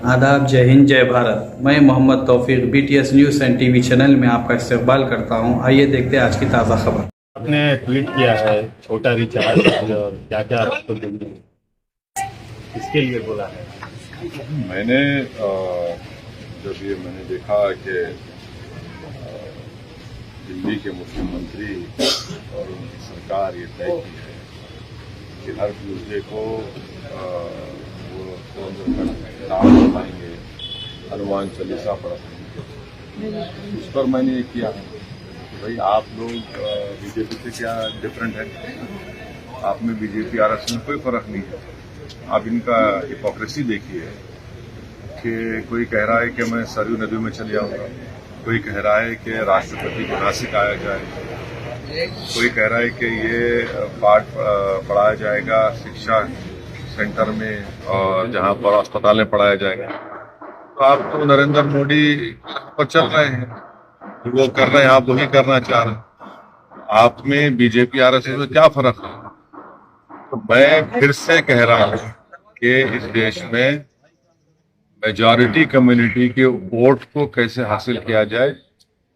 आदाब, जय हिंद, जय भारत। मैं मोहम्मद तौफीक BTS news and TV channel में आपका इस्तकबाल करता हूं। आइए देखते हैं आज की ताज़ा खबर। आपने ट्वीट किया है छोटा रिचार्ज और क्या क्या आपको देंगे, इसके लिए बोला है। मैंने जब ये मैंने देखा कि दिल्ली के मुख्यमंत्री और उनकी सरकार ये तय की है कि हर ट्यूसडे को वो नाम बताएंगे, हनुमान चालीसा पढ़ेंगे, उस पर मैंने ये किया कि भाई आप लोग बीजेपी से क्या डिफरेंट है। आप में बीजेपी आरएसएस में कोई फर्क नहीं है। आप इनका हिपोक्रेसी देखिए कि कोई कह रहा है कि मैं सरयू नदी में चल जाऊंगा, कोई कह रहा है कि राष्ट्रपति को नासिक आया जाए, कोई कह रहा है कि ये पाठ पढ़ाया जाएगा शिक्षा सेंटर में और जहां पर अस्पताल में पढ़ाया जाएगा। तो आप तो नरेंद्र मोदी पर चल रहे हैं, वो कर रहे हैं, आप वही करना चाह रहे हैं। आप में बीजेपी आरएसएस में क्या फर्क है। तो मैं फिर से कह रहा हूं कि इस देश में मेजॉरिटी कम्युनिटी के वोट को कैसे हासिल किया जाए,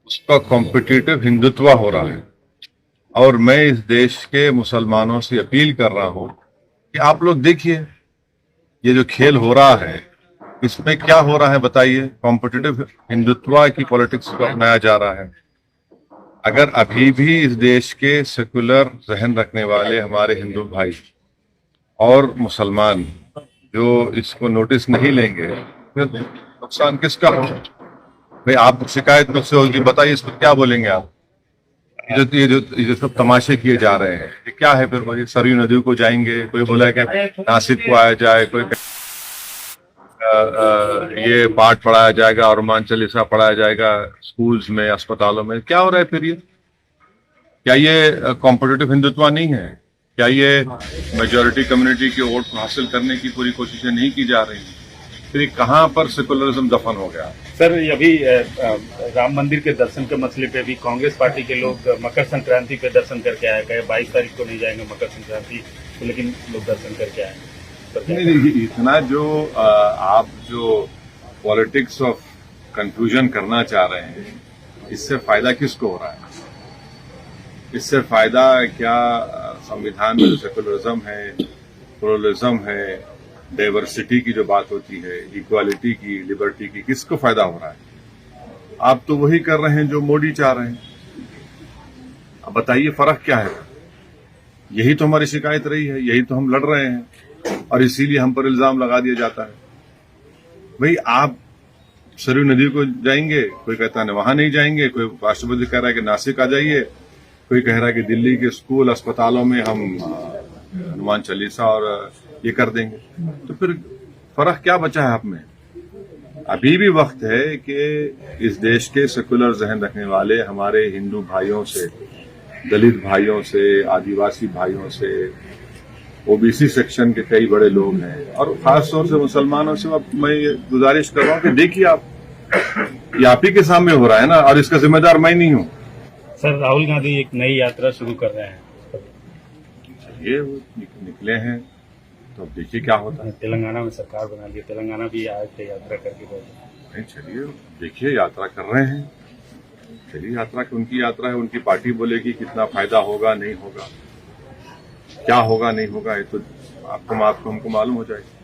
उसका कॉम्पिटिटिव हिंदुत्व हो रहा है। और मैं इस देश के मुसलमानों से अपील कर रहा हूं कि आप लोग देखिए ये जो खेल हो रहा है इसमें क्या हो रहा है बताइए। कॉम्पिटिटिव हिंदुत्व की पॉलिटिक्स को अपनाया जा रहा है। अगर अभी भी इस देश के सेकुलर जहन रखने वाले हमारे हिंदू भाई और मुसलमान जो इसको नोटिस नहीं लेंगे, फिर नुकसान किसका हो। भाई आप शिकायत मुझसे होगी, बताइए इस पर क्या बोलेंगे आप। ये जो सब तमाशे किए जा रहे हैं ये क्या है। फिर वही सरयू नदी को जाएंगे, कोई बोला कि नासिक को आया जाए, कोई ये पाठ पढ़ाया जाएगा और हनुमान चालीसा पढ़ाया जाएगा स्कूल्स में, अस्पतालों में। क्या हो रहा है फिर ये। क्या ये कॉम्पिटिटिव हिंदुत्व नहीं है। क्या ये मेजॉरिटी कम्युनिटी के वोट को हासिल करने की पूरी कोशिशें नहीं की जा रही। फिर कहाँ पर सेकुलरिज्म दफन हो गया। सर अभी राम मंदिर के दर्शन के मसले पे भी कांग्रेस पार्टी के लोग मकर संक्रांति पे दर्शन करके आए, कहे 22 तारीख को नहीं जाएंगे मकर संक्रांति तो, लेकिन लोग दर्शन करके आए। नहीं, इतना जो आप जो पॉलिटिक्स ऑफ कंफ्यूजन करना चाह रहे हैं, इससे फायदा किसको हो रहा है। इससे फायदा क्या संविधान में जो सेकुलरिज्म है, प्लुरलिज्म है, डाइवर्सिटी की जो बात होती है, इक्वालिटी की, लिबर्टी की, किसको फायदा हो रहा है। आप तो वही कर रहे हैं जो मोदी चाह रहे हैं। अब बताइए फर्क क्या है। यही तो हमारी शिकायत रही है, यही तो हम लड़ रहे हैं और इसीलिए हम पर इल्जाम लगा दिया जाता है। भाई आप सरयू नदी को जाएंगे, कोई कहता है वहां नहीं जाएंगे, कोई राष्ट्रपति कह रहा है कि नासिक आ जाइए, कोई कह रहा है कि दिल्ली के स्कूल अस्पतालों में हम हनुमान चालीसा और ये कर देंगे। तो फिर फर्क क्या बचा है आप में। अभी भी वक्त है कि इस देश के सेकुलर जहन रखने वाले हमारे हिंदू भाइयों से, दलित भाइयों से, आदिवासी भाइयों से, ओबीसी सेक्शन के कई बड़े लोग हैं और खास तौर से मुसलमानों से मैं ये गुजारिश कर रहा हूँ कि देखिए आप ही के सामने हो रहा है ना, और इसका जिम्मेदार मैं नहीं हूँ। सर राहुल गांधी एक नई यात्रा शुरू कर रहे हैं, ये निकले हैं तो अब देखिए क्या होता है। तेलंगाना में सरकार बना ली, तेलंगाना भी आज से यात्रा करके नहीं, चलिए देखिए यात्रा कर रहे हैं, चलिए यात्रा की उनकी यात्रा है, उनकी पार्टी बोलेगी कितना फायदा होगा नहीं होगा, क्या होगा नहीं होगा, ये तो हमको मालूम हो जाएगा।